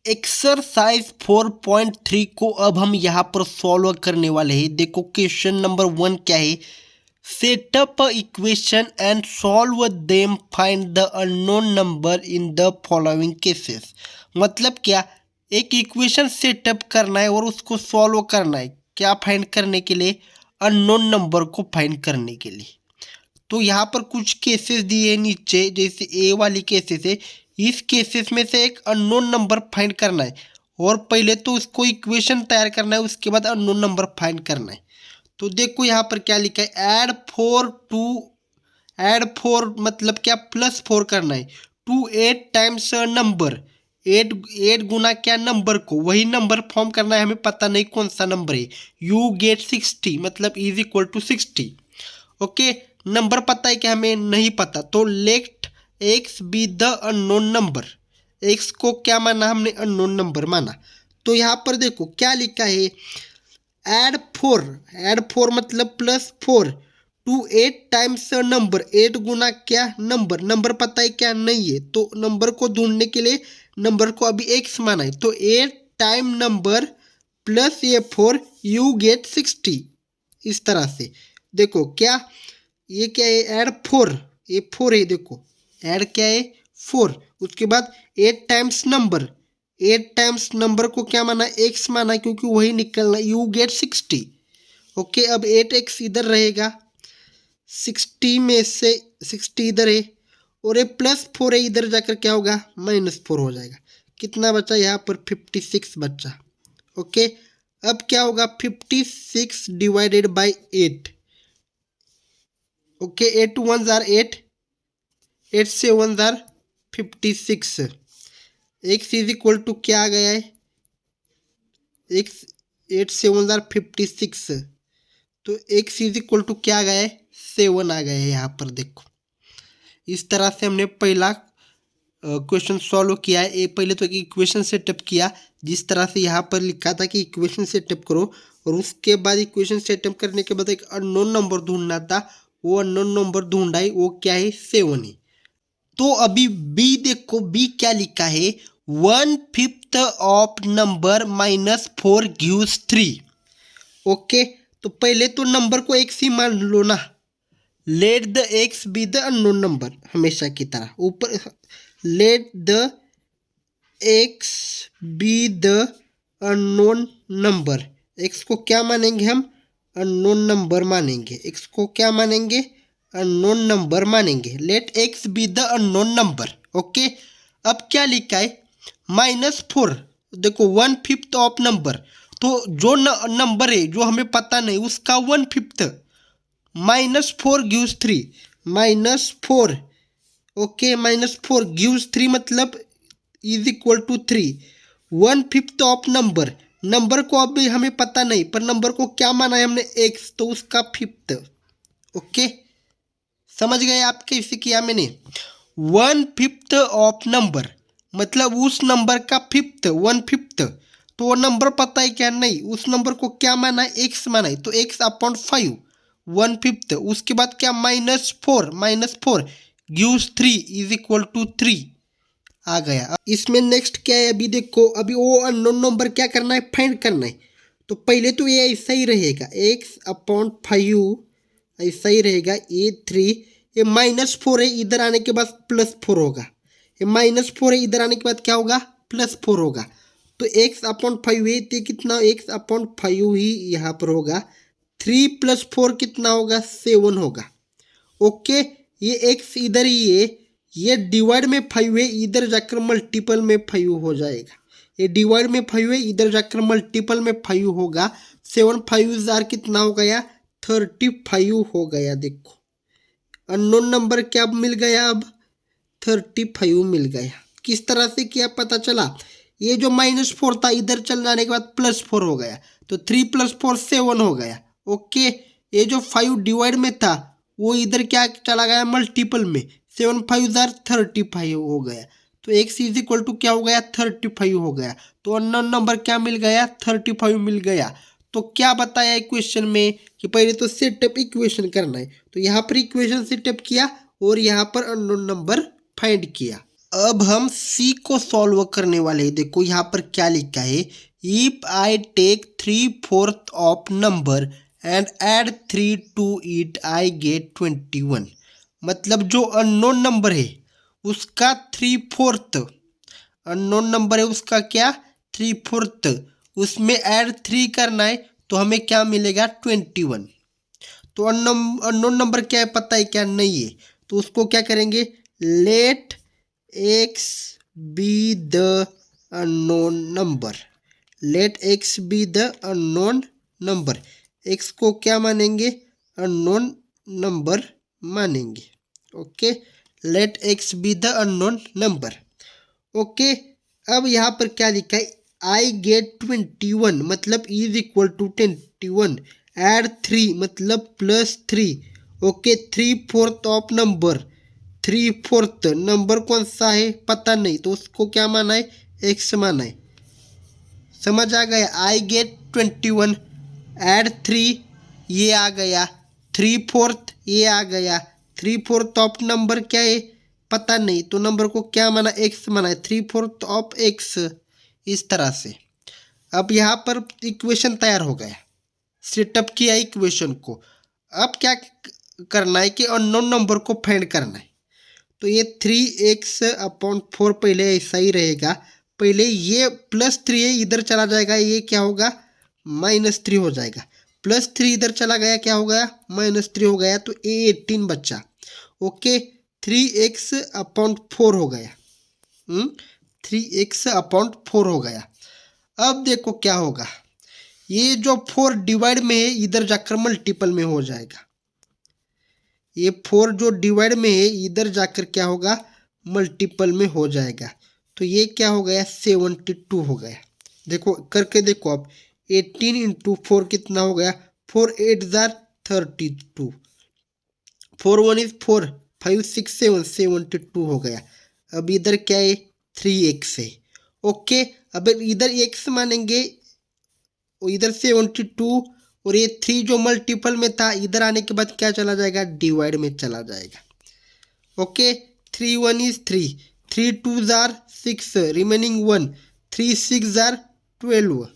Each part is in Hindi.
एक्सरसाइज 4.3 को अब हम यहाँ पर सॉल्व करने वाले हैं। देखो क्वेश्चन नंबर 1 क्या है, setup equation and solve them, find the unknown number in the following cases. मतलब क्या, एक इक्वेशन सेटअप करना है और उसको सॉल्व करना है। क्या फाइंड करने के लिए? अननोन नंबर को फाइंड करने के लिए। तो यहाँ पर कुछ केसेस दिए हैं नीचे, जैसे ए वाली केसेस है। इस केसेस में से एक अननोन नंबर फाइंड करना है और पहले तो उसको इक्वेशन तैयार करना है, उसके बाद अननोन नंबर फाइंड करना है। तो देखो यहाँ पर क्या लिखा है, ऐड फोर मतलब क्या, +4 करना है टू 8 टाइम्स नंबर। 8 गुना क्या, नंबर को, वही नंबर फॉर्म करना है, हमें पता नहीं कौन सा नंबर है। यू गेट 60 मतलब is equal to 60। Okay, number पता है कि हमें नहीं पता, तो let x be the unknown number. X को क्या माना हमने, अननोन नंबर माना। तो यहाँ पर देखो क्या लिखा है, ऐड फोर मतलब +4 टू 8 टाइम्स नंबर। 8 गुना क्या, नंबर पता है क्या, नहीं है। तो नंबर को ढूंढने के लिए नंबर को अभी एक्स माना है, तो 8 टाइम नंबर प्लस ये 4, यू गेट 60। इस तरह से देखो क्या, ये क्या है, ऐड 4, ये 4 है। देखो ऐड क्या है, 4। उसके बाद 8 टाइम्स नंबर, 8 टाइम्स नंबर को क्या माना, एक्स माना, क्योंकि वही निकलना, यू गेट 60। ओके, अब 8x इधर रहेगा, 60 में से 60 इधर है, और ये +4 है, इधर जाकर क्या होगा, -4 हो जाएगा। कितना बचा यहाँ पर, 56 बचा। ओके, अब क्या होगा, 56 डिवाइडेड बाई 8। ओके, 8 1 आर 8, 8 से 1 are 56। X is equal to क्या आ गया है, एक्स 8 से 1 आर 56, तो एक्स इज इक्वल टू क्या आ गया है, 7 आ गया है। यहाँ पर देखो, इस तरह से हमने पहला क्वेश्चन सॉल्व किया है। पहले तो एक इक्वेशन सेटअप किया, जिस तरह से यहाँ पर लिखा था कि इक्वेशन सेटअप करो, और उसके बाद इक्वेशन सेटअप करने के बाद एक अननोन नंबर ढूंढना था। वो अननोन नंबर ढूंढा है, वो क्या है, 7 है। तो अभी बी देखो, बी क्या लिखा है, 1/5 ऑफ नंबर -4 गिव्स 3। ओके, तो पहले तो नंबर को एक्स ही मान लो ना, let the x be the unknown number, हमेशा की तरह ऊपर, let the x be the unknown number. X को क्या मानेंगे हम, अननोन नंबर मानेंगे। एक्स को क्या मानेंगे, अननोन नंबर मानेंगे। Let x be the unknown number. Okay, अब क्या लिखा है, -4। देखो 1/5 ऑफ नंबर, तो जो नंबर है जो हमें पता नहीं, उसका 1/5, -4 गिव्स 3, -4। ओके, -4 गिव्स 3 मतलब is equal to 3। 1/5 of number को अभी हमें पता नहीं, पर नंबर को क्या माना है हमने, एक्स, तो उसका 5th। ओके, समझ गए आप कैसे किया मैंने। 1/5 ऑफ नंबर मतलब उस नंबर का 5th, 1/5। तो वो नंबर पता है क्या, नहीं। उस नंबर को क्या माना है, एक्स माना है, तो x/5 1/5। उसके बाद क्या, -4 गिव्स 3 इज इक्वल टू 3 आ गया। अब इसमें नेक्स्ट क्या है, अभी देखो, अभी वो अननोन नंबर क्या करना है, फाइंड करना है। तो पहले तो ये ऐसा ही रहेगा, x/5 ऐसा ही रहेगा, ये 3, ये -4 है, इधर आने के बाद +4 होगा। ये -4 है, इधर आने के बाद क्या होगा, +4 होगा। तो x/5 है, तो कितना, x/5 ही यहाँ पर होगा। 3 + 4 कितना होगा, 7 होगा। ओके, ये x इधर ही है, ये डिवाइड में 5 है, इधर जाकर मल्टीपल में 5 हो जाएगा। ये डिवाइड में 5 है, इधर जाकर मल्टीपल में 5 होगा। 7 5 कितना हो गया, 35 हो गया। देखो अननोन नंबर क्या मिल गया, अब 35 मिल गया। किस तरह से किया पता चला, ये जो -4 था, इधर चल जाने के बाद +4 हो गया, तो 3 + 4 7 हो गया। ओके, ये जो 5 डिवाइड में था, वो इधर क्या चला गया, मल्टीपल में। 7 5 35 हो गया, तो x इज इक्वल टू क्या हो गया, 35 हो गया। तो अननोन नंबर क्या मिल गया, 35 मिल गया। तो क्या बताया इक्वेशन में कि पहले तो सेटअप इक्वेशन करना है, तो यहाँ पर इक्वेशन सेटअप किया और यहाँ पर अननोन नंबर फाइंड किया। अब हम सी को सॉल्व करने वाले हैं। देखो यहाँ पर क्या लिखा है, if I take 3/4 of number and add 3 to it I get 21। मतलब जो अननोन नंबर है उसका 3/4, अननोन नंबर है उसका क्या 3/4, उसमें ऐड 3 करना है तो हमें क्या मिलेगा 21। तो अननोन नंबर क्या है पता है क्या नहीं है, तो उसको क्या करेंगे, let x be the unknown number, let x be the unknown number, x को क्या मानेंगे अननोन नंबर मानेंगे। Okay, let x be the unknown number. Okay, अब यहाँ पर क्या लिखा है, आई गेट 21 मतलब इज इक्वल टू 21, एड 3 मतलब +3। ओके, 3/4 ऑफ नंबर, 3/4 नंबर कौन सा है पता नहीं, तो उसको क्या माना है एक्स माना है। समझ आ गया, आई गेट 21 एड 3 ये आ गया, 3/4 ये आ गया, 3/4 ऑफ नंबर क्या है पता नहीं, तो नंबर को क्या माना एक्स माना है, 3/4 ऑफ एक्स। इस तरह से अब यहाँ पर इक्वेशन तैयार हो गया, सेटअप किया इक्वेशन को। अब क्या करना है कि अननोन नंबर को फाइंड करना है। तो ये 3x/4 पहले ऐसा ही रहेगा, पहले ये +3 है इधर चला जाएगा, ये क्या होगा -3 हो जाएगा, +3 इधर चला गया क्या हो गया -3 हो गया, तो ये 18 बच्चा। ओके, 3x/4 हो गया, 3x/4 हो गया। अब देखो क्या होगा, ये जो 4 डिवाइड में है इधर जाकर मल्टीपल में हो जाएगा, ये 4 जो डिवाइड में है इधर जाकर क्या होगा मल्टीपल में हो जाएगा, तो ये क्या हो गया 72 हो गया। देखो करके देखो आप, 18 × 4 कितना हो गया, 4 8 जार 32, 4 1 इज 4, 5 6 7 72 हो गया। अब इधर क्या है 3x है। ओके, अब इधर x मानेंगे, इधर 72 और ये 3 जो मल्टीपल में था इधर आने के बाद क्या चला जाएगा डिवाइड में चला जाएगा। Okay, 3 1 is 3, 3 2 jar 6 remaining 1, 3 6 jar 12,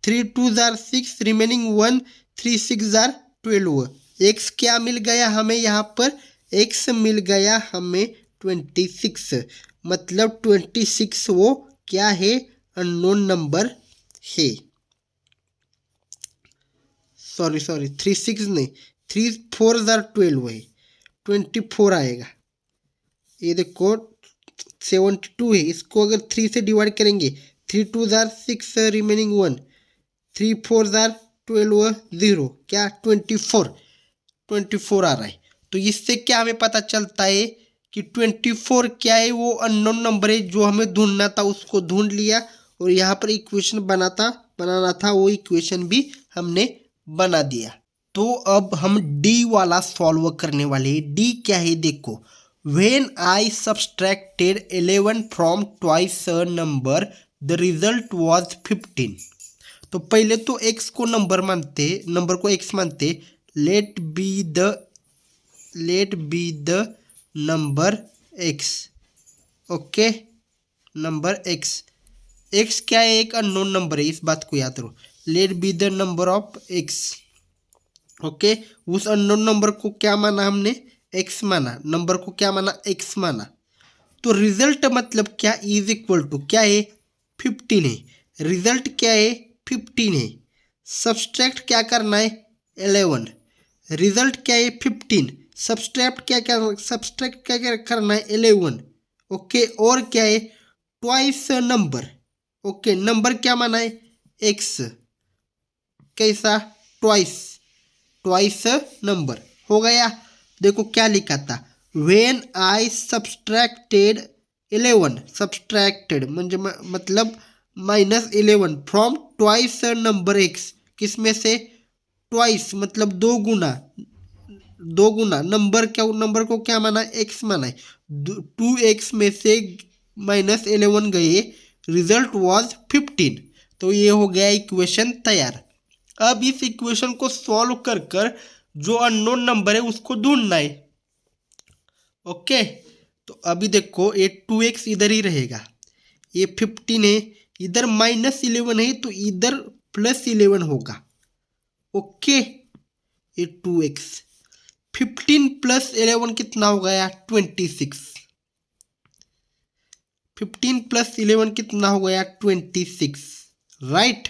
3 2 jar 6 remaining 1, 3 6 jar 12। X क्या मिल गया हमें यहाँ पर, एक्स मिल गया हमें 26, मतलब 26 वो क्या है अननोन नंबर है। सॉरी 3 6 नहीं, 3 4 जार 12 है, 24 आएगा। ये देखो 72 है, इसको अगर 3 से डिवाइड करेंगे, 3 2 जार 6 रिमेनिंग 1, 3 4 जार 12 0, क्या 24 आ रहा है। तो इससे क्या हमें पता चलता है कि 24 क्या है वो अननोन नंबर है, जो हमें ढूंढना था उसको ढूंढ लिया, और यहाँ पर इक्वेशन बनाना था वो इक्वेशन भी हमने बना दिया। तो अब हम डी वाला सॉल्व करने वाले हैं। डी क्या है देखो, when I subtracted 11 from twice a number the result was 15। तो पहले तो x को नंबर मानते, नंबर को x मानते, let be the number x। Okay, number x, x क्या है एक अननोन नंबर है, इस बात को याद रखो, let be the number of x। Okay, उस अननोन नंबर को क्या माना हमने x माना, नंबर को क्या माना x माना। तो रिजल्ट मतलब क्या इज इक्वल टू क्या है 15 है, रिजल्ट क्या है 15 है, सब्सट्रैक्ट क्या करना है 11, रिजल्ट क्या है 15, सब्सट्रैक्ट क्या करना है 11। ओके, और क्या है ट्वाइस नंबर। ओके, नंबर क्या माना है x, कैसा ट्वाइस नंबर हो गया। देखो क्या लिखा था, व्हेन आई सब्सट्रैक्टेड 11, सब्सट्रैक्टेड मतलब -11 फ्रॉम ट्वाइस नंबर x, किसमें से ट्वाइस मतलब दो गुना नंबर को क्या माना x माना है, 2x में से -11 गए, रिजल्ट वाज 15। तो ये हो गया इक्वेशन तैयार। अब इस इक्वेशन को सॉल्व कर जो अननोन नंबर है उसको ढूंढना है। ओके, तो अभी देखो ये 2x इधर ही रहेगा, ये 15 है, इधर -11 है तो इधर +11 होगा। ओके, ये 2x, 15 + 11 कितना हो गया 26, 15 + 11 कितना हो गया 26, राइट।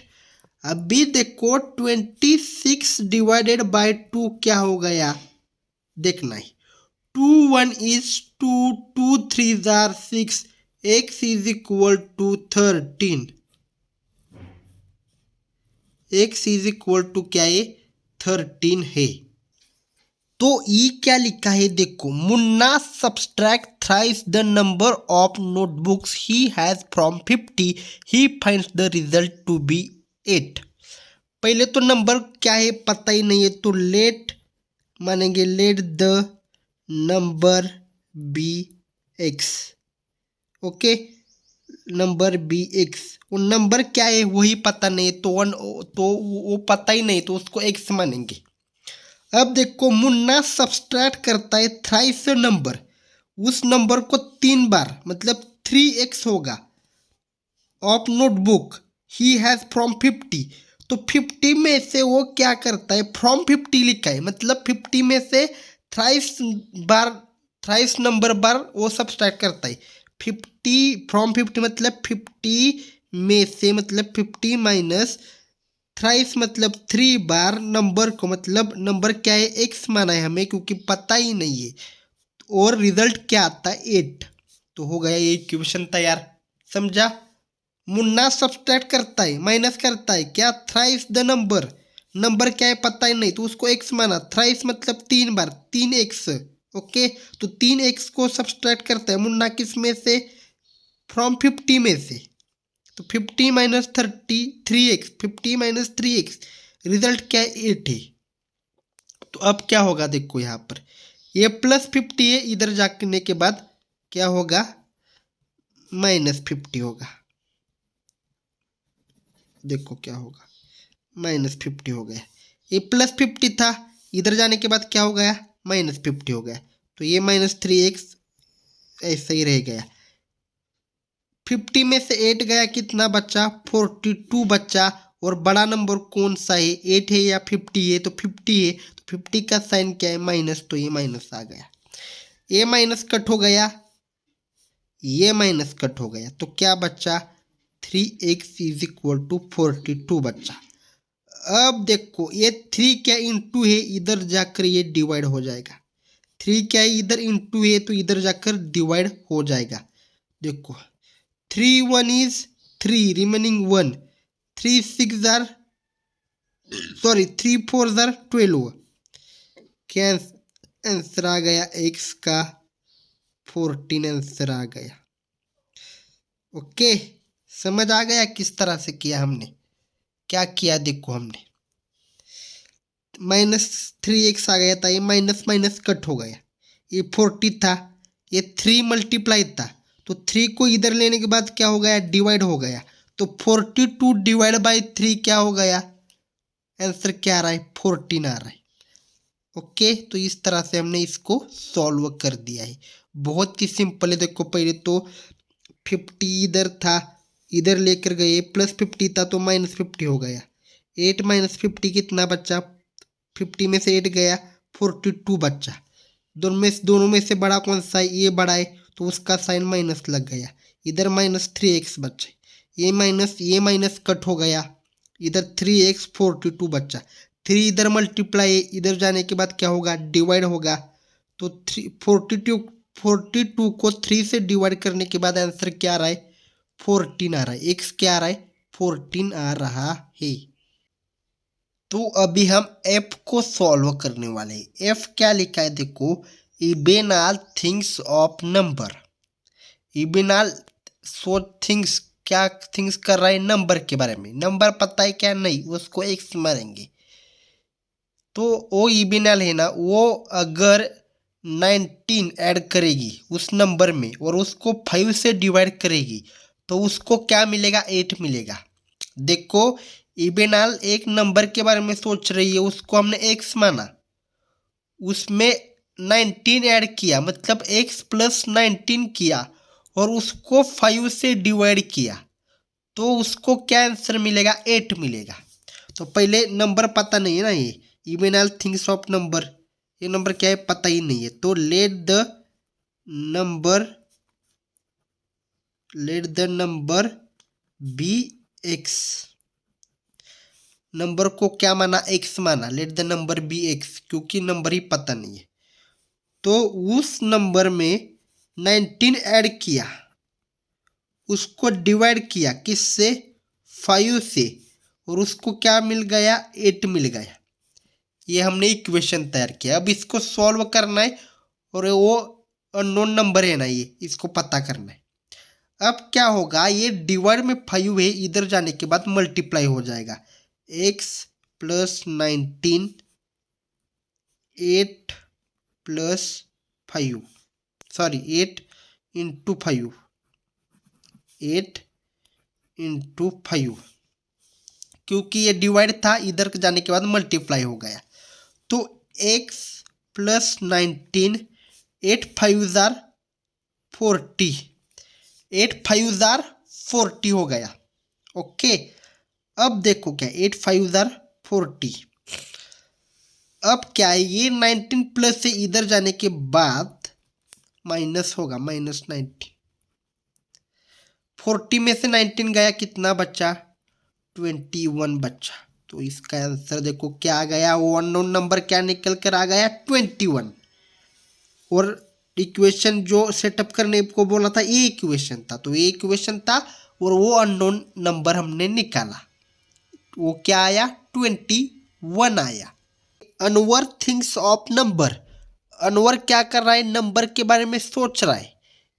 अभी देखो 26 डिवाइडेड बाय 2 क्या हो गया देखना है। 2 1 is 2, 2 3 are 6, x is equal to 13, x is equal to क्या है 13 है। तो ये क्या लिखा है देखो, Munna subtract thrice the number of notebooks he has from 50, he finds the result to be 8। पहले तो नंबर क्या है पता ही नहीं है, तो लेट मानेंगे let the number be x. Okay, number be x, वो नंबर क्या है वही पता नहीं, तो वो पता ही नहीं तो उसको एक्स मानेंगे। अब देखो मुन्ना सब्सट्रैक्ट करता है थ्राइस नंबर, उस नंबर को 3 बार मतलब 3x होगा of notebook he has from 50, तो 50 में से वो क्या करता है फ्रॉम 50 लिखा है मतलब 50 में से थ्राइस बार थ्राइस नंबर बार वो सब्सट्रैक्ट करता है। 50 फ्रॉम 50 मतलब 50 में से मतलब 50 माइनस थ्राइस मतलब 3 बार नंबर को, मतलब नंबर क्या है एक्स माना है हमें क्योंकि पता ही नहीं है, और रिजल्ट क्या आता है 8। तो हो गया ये इक्वेशन तैयार, समझा। मुन्ना सब्सट्रैक्ट करता है माइनस करता है क्या थ्राइस द नंबर, नंबर क्या है पता ही नहीं तो उसको एक्स माना, थ्राइस मतलब 3 बार 3x। ओके, तो 3x को सब्सट्रैक्ट करता है मुन्ना किस में से फ्रॉम 50 में से, तो 50 minus 30 3x, 50 minus 3x, result क्या है 8 है। तो अब क्या होगा देखो यहाँ पर ये +50 है, इधर जाने के बाद क्या होगा -50 होगा, देखो क्या होगा -50 हो गया, ये +50 था, इधर जाने के बाद क्या हो गया -50 हो गया, तो ये -3x ऐसा ही रह गया। 50 में से 8 गया कितना बचा 42 बचा, और बड़ा नंबर कौन सा है 8 है या 50 है, तो 50 है, तो 50 का साइन क्या है माइनस, तो ये माइनस आ गया, ये माइनस कट हो गया, ये माइनस कट हो गया, तो क्या बचा 3x इज इक्वल टू 42 बचा। अब देखो ये 3 क्या इंटू है, इधर जाकर ये डिवाइड हो जाएगा, 3 क्या है इधर इंटू है तो इधर जाकर डिवाइड हो जाएगा। देखो 3 1 is 3 remaining 1, 3 6 are sorry 3 4 are 12, क्या आंसर आ गया x का 14 आंसर आ गया। ओके, समझ आ गया किस तरह से किया हमने, क्या किया देखो हमने -3x आ गया था, ये माइनस माइनस कट हो गया, ये 40 था, ये 3 मल्टीप्लाई था, तो 3 को इधर लेने के बाद क्या हो गया डिवाइड हो गया, तो 42 डिवाइड बाई 3 क्या हो गया, आंसर क्या आ रहा है 14 आ रहा है। ओके, तो इस तरह से हमने इसको सॉल्व कर दिया है, बहुत ही सिंपल है। देखो पहले तो 50 इधर था, इधर लेकर गए +50 था तो -50 हो गया, 8 माइनस 50 कितना बचा, 50 में से 8 गया 42 बचा, दोनों में से बड़ा कौन सा है, ये बड़ा है तो उसका साइन माइनस लग गया, इधर -3x बचा, ये माइनस कट हो गया, इधर 3x 42 बचा, 3 इधर मल्टीप्लाई, इधर जाने के बाद क्या होगा डिवाइड होगा, तो 42 को 3 से डिवाइड करने के बाद आंसर क्या आ रहा है 14 आ रहा है, x क्या आ रहा है 14 आ रहा है। तो अभी हम f को सॉल्व करने वाले हैं। f क्या लिखा है देखो, even all things of number, even all so things, क्या थिंग्स कर रहा है नंबर के बारे में, नंबर पता है क्या नहीं उसको x मानेंगे, तो वो इवन ऑल है ना, वो अगर 19 ऐड करेगी उस नंबर में और उसको 5 से डिवाइड करेगी तो उसको क्या मिलेगा 8 मिलेगा। देखो इवन ऑल एक नंबर के बारे में सोच रही है, उसको हमने x माना, उसमें 19 ऐड किया, मतलब x प्लस 19 किया और उसको 5 से डिवाइड किया, तो उसको क्या आंसर मिलेगा? 8 मिलेगा। तो पहले नंबर पता नहीं है ना, ये even all things of number, ये नंबर क्या है पता ही नहीं है। तो let the number be x, number को क्या माना? एक्स माना। Let the number be x, क्योंकि नंबर ही पता नहीं है। तो उस नंबर में 19 ऐड किया, उसको डिवाइड किया किससे? 5 से, और उसको क्या मिल गया? 8 मिल गया। ये हमने इक्वेशन तैयार किया। अब इसको सॉल्व करना है, और वो अननोन नंबर है ना, ये इसको पता करना है। अब क्या होगा? ये डिवाइड में 5 है, इधर जाने के बाद मल्टीप्लाई हो जाएगा। x plus 19 8 plus 5, sorry 8 into 5, 8 into 5, क्योंकि ये डिवाइड था, इधर जाने के बाद मल्टीप्लाई हो गया। तो x प्लस 19, 8 5 जार 40, 8 5 जार 40 हो गया। ओके, अब देखो क्या, 8 5 जार 40। अब क्या है, ये 19 प्लस से इधर जाने के बाद माइनस होगा, माइनस 19। 40 में से 19 गया, कितना बचा? 21 बचा। तो इसका आंसर देखो क्या आ गया, वो अननोन नंबर क्या निकल कर आ गया? 21। और इक्वेशन जो सेटअप करने को बोला था, ये इक्वेशन था, तो ये इक्वेशन था, और वो अननोन नंबर हमने निकाला। वो क्या आया? 21 आया। Anwar things of number, Anwar क्या कर रहा है? नंबर के बारे में सोच रहा है।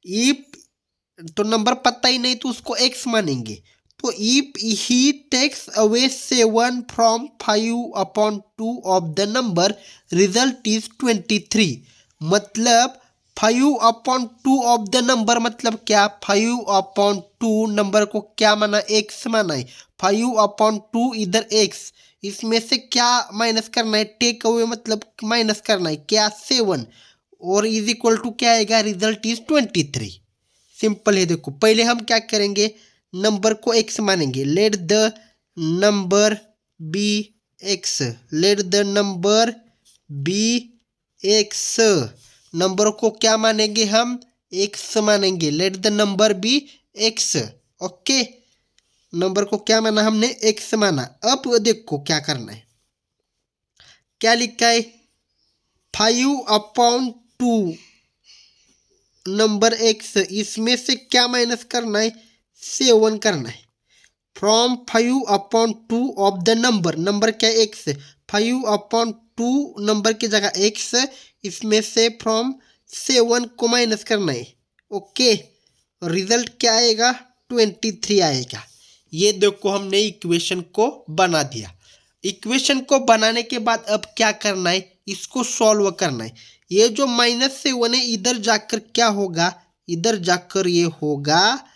इफ तो नंबर पता ही नहीं, तो उसको एक्स मानेंगे। तो if he takes away 7 from 5/2 of the number, result is 23। मतलब 5/2 ऑफ द नंबर मतलब क्या? 5/2 नंबर को क्या माना? एक्स माना है। 5/2 इधर एक्स, इसमें से क्या माइनस करना है? टेक अवे मतलब माइनस करना है क्या? 7, और इज इक्वल टू क्या आएगा? Result is 23। सिंपल है। देखो पहले हम क्या करेंगे, नंबर को एक्स मानेंगे। Let the number be x, let the number be x, number को क्या मानेंगे हम? एक्स मानेंगे। Let the number be x. Okay, number को क्या माना हमने? एक्स माना। अब देखो क्या करना है, क्या लिखा है? 5/2 नंबर एक्स, इसमें से क्या माइनस करना है? 7 करना है। From 5/2 of the number, number क्या है? एक्स। 5/2 नंबर की जगह एक्स, इसमें से फ्रॉम 7 को माइनस करना है। ओके, रिजल्ट क्या आएगा? 23 आएगा। ये देखो हमने इक्वेशन को बना दिया। इक्वेशन को बनाने के बाद अब क्या करना है? इसको सॉल्व करना है। ये जो -7 है, इधर जाकर क्या होगा? इधर जाकर ये होगा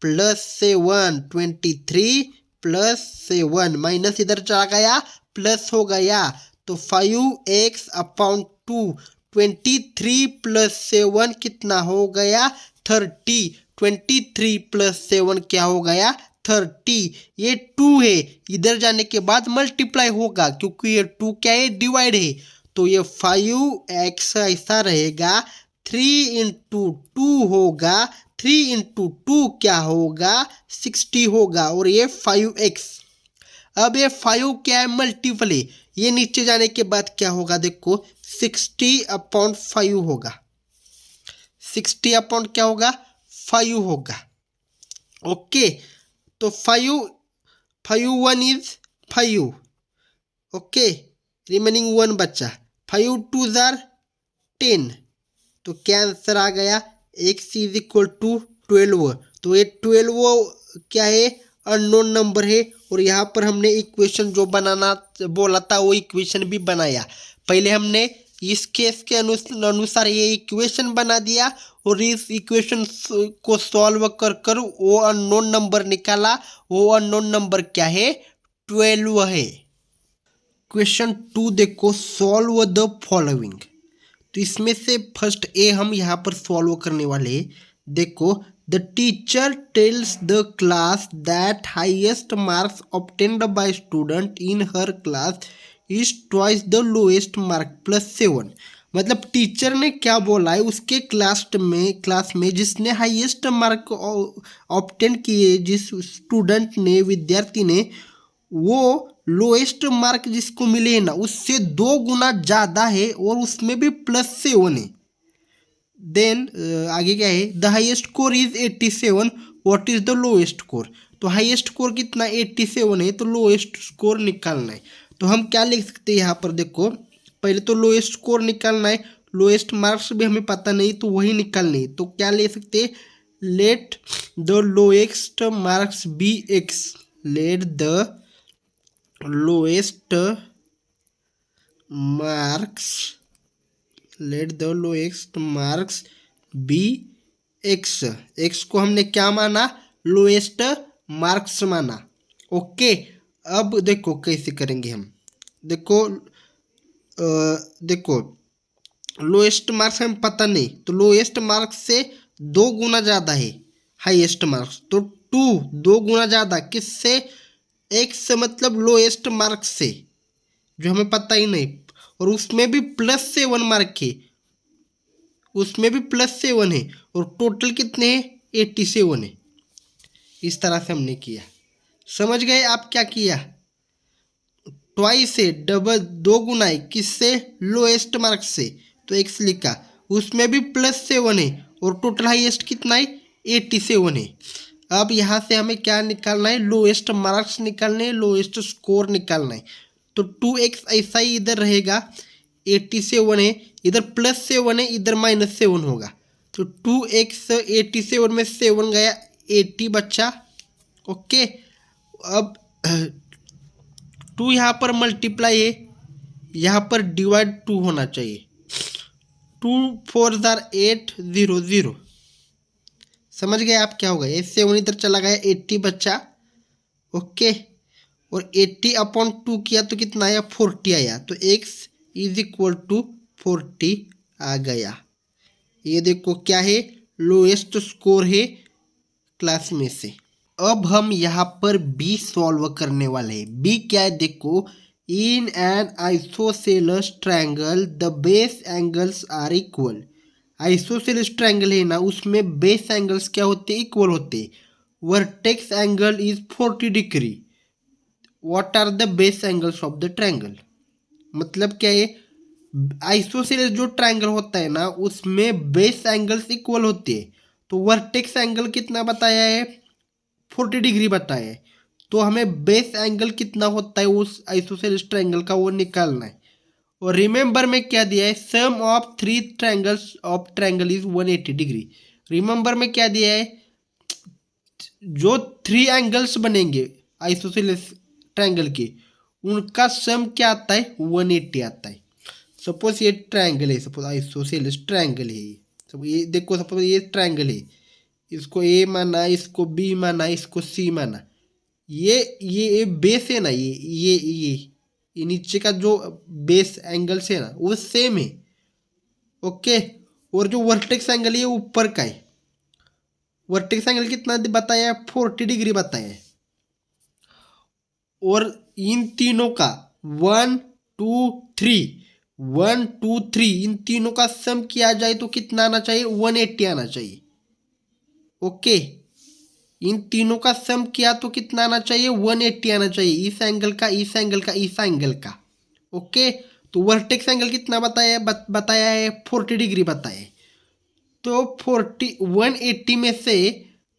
+7, 23 +7, माइनस इधर चला गया, प्लस हो गया। तो 5x/2, 23 + 7 कितना हो गया? 30। 23 + 7 क्या हो गया? 30। ये 2 है, इधर जाने के बाद मल्टीप्लाई होगा, क्योंकि ये 2 क्या है? डिवाइड है। तो ये 5x ऐसा रहेगा, 3 × 2 होगा, 3 × 2 क्या होगा? 60 होगा, और ये 5x। अब ये 5 क्या है? मल्टीपल है। ये नीचे जाने के बाद क्या होगा? देखो 60/5 होगा, 60 अपॉन क्या होगा? 5 होगा। ओके, तो 5 1 इज 5। ओके, रिमेनिंग 1 बचा। 5 2 जार 10, तो क्या आंसर आ गया? x is equal to 12। तो ये 12 क्या है? अननोन नंबर है। और यहाँ पर हमने इक्वेशन जो बनाना बोला था, वो इक्वेशन भी बनाया। पहले हमने इस केस के अनुसार ये इक्वेशन बना दिया, और इस इक्वेशन को सॉल्व कर कर वो अननोन नंबर निकाला। वो अननोन नंबर क्या है? 12 है। क्वेश्चन 2 देखो, सॉल्व द फॉलोइंग। तो तो इसमें से फर्स्ट ए हम यहाँ पर सॉल्व करने वाले हैं। देखो, the teacher tells the class that highest marks obtained by student in her class is twice the lowest mark +7। मतलब टीचर ने क्या बोला है, उसके क्लास में जिसने हाईएस्ट मार्क ऑब्टेन किए, जिस स्टूडेंट ने, विद्यार्थी ने, वो लोएस्ट मार्क जिसको मिले हैं ना, उससे 2 गुना ज़्यादा है और उसमें भी +7 है। देन आगे क्या है, the highest score is 87, what is the lowest score. तो हाईएस्ट स्कोर कितना 87 है, तो लोएस्ट स्कोर निकालना है। तो हम क्या लिख सकते हैं यहाँ पर, देखो पहले तो लोएस्ट स्कोर निकालना है, लोएस्ट मार्क्स भी हमें पता नहीं तो वही निकालनी है। तो क्या ले सकते हैं, let the lowest marks be x, let the lowest marks, let the lowest marks be x. X को हमने क्या माना, लोएस्ट मार्क्स माना। ओके, अब देखो कैसे करेंगे हम। देखो लोएस्ट मार्क्स हमें पता नहीं, तो लोएस्ट मार्क्स से 2 गुना ज़्यादा है हाईएस्ट मार्क्स, तो 2 गुना ज़्यादा किससे, एक्स मतलब लोएस्ट मार्क्स से, जो हमें पता ही नहीं, और उसमें भी +7 मार्क है, उसमें भी +7 है, और टोटल कितने हैं, 87 है। इस तरह से हमने किया। समझ गए आप क्या किया, ट्वाइस से डबल, 2 गुना है किससे, लोएस्ट मार्क्स से, तो एक्स लिखा, उसमें भी +7 है और टोटल हाईएस्ट कितना है, 87 है। अब यहाँ से हमें क्या निकालना है, लोएस्ट मार्क्स निकालने हैं, लोएस्ट स्कोर निकालना है। तो 2x ऐसा ही इधर रहेगा, 87 है, इधर +7 है, इधर -7 होगा, तो 2x 87 में 7 गया, 80 बच्चा। ओके, अब 2 यहाँ पर मल्टीप्लाई है, यहाँ पर डिवाइड 2 होना चाहिए, 2 4 8 0 0। समझ गए आप क्या होगा, ये 7 इधर चला गया, 80 बच्चा। ओके, और 80/2 किया तो कितना आया, 40 आया, तो x = 40 आ गया। ये देखो क्या है, लोएस्ट स्कोर है क्लास में से। अब हम यहाँ पर बी सॉल्व करने वाले हैं। बी क्या है, देखो, in an isosceles triangle the base angles are equal. Isosceles triangle है ना, उसमें बेस एंगल्स क्या होते हैं, इक्वल होते हैं। Vertex angle is 40 degree, what are the base angles of the triangle. मतलब क्या है, आइसोसेलेस जो ट्रायंगल होता है ना, उसमें बेस एंगल्स इक्वल होते हैं। तो वर्टेक्स एंगल कितना बताया है, 40 डिग्री बताया है, तो हमें बेस एंगल कितना होता है उस आइसोसेलेस ट्रायंगल का, वो निकालना है। और रिमेंबर में क्या दिया है, sum of 3 triangles of triangle is 180 degree. Remember में क्या दिया है, जो 3 एंगल्स बनेंगे आइसोसेलेस ट्रायंगल के, उनका सम क्या आता है, 180 आता है। सपोज ये ट्रायंगल है, सपोज आइसोसेलेस ट्रायंगल है, सब ये देखो, सपोज ये ट्रायंगल है, इसको ए माना, इसको बी माना, इसको सी माना, ये बेस है ना, ये नीचे का जो बेस एंगल्स है ना, वो सेम है। ओके, और जो वर्टेक्स एंगल है ऊपर का है, वर्टेक्स एंगल कितना बताया है, 40 डिग्री बताया है। और इन तीनों का 1 2 3 1 2 3 इन तीनों का सम किया जाए तो कितना आना चाहिए, 180 आना चाहिए। ओके, इन तीनों का सम किया तो कितना आना चाहिए, 180 आना चाहिए, इस एंगल का, इस एंगल का, इस एंगल का। ओके, तो वर्टेक्स एंगल कितना बताया है, बताया है 40 डिग्री बताया है। तो 180 में से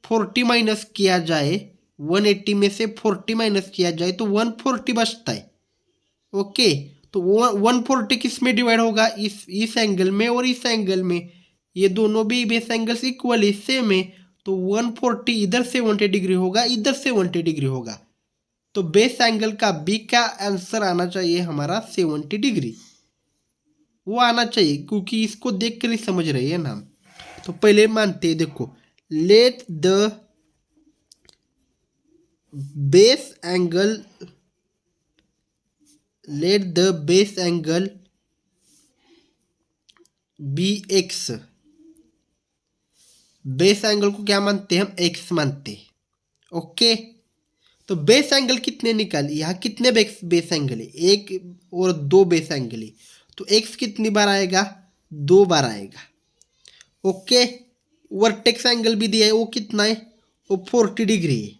40 माइनस किया जाए, 180 में से 40 माइनस किया जाए तो 140 बचता है। ओके, तो 140 किस में डिवाइड होगा, इस एंगल में और इस एंगल में, ये दोनों भी बेस एंगल्स इक्वल है, सेम है, तो 140 इधर 70 डिग्री होगा, इधर 70 डिग्री होगा, तो बेस एंगल का बी का आंसर आना चाहिए हमारा 70 डिग्री, वो आना चाहिए, क्योंकि इसको देख कर ही समझ रहे हैं ना हम। तो पहले मानते हैं, देखो, let the base angle, let the base angle be x, base angle को क्या मानते हैं हम, एक्स मानते हैं। ओके, तो बेस एंगल कितने निकाले, यहाँ कितने बेस एंगल है, एक और दो बेस एंगल है, तो एक्स कितनी बार आएगा, 2 बार आएगा। ओके, वर्टेक्स एंगल भी दिया है, वो कितना है, वो 40 डिग्री है।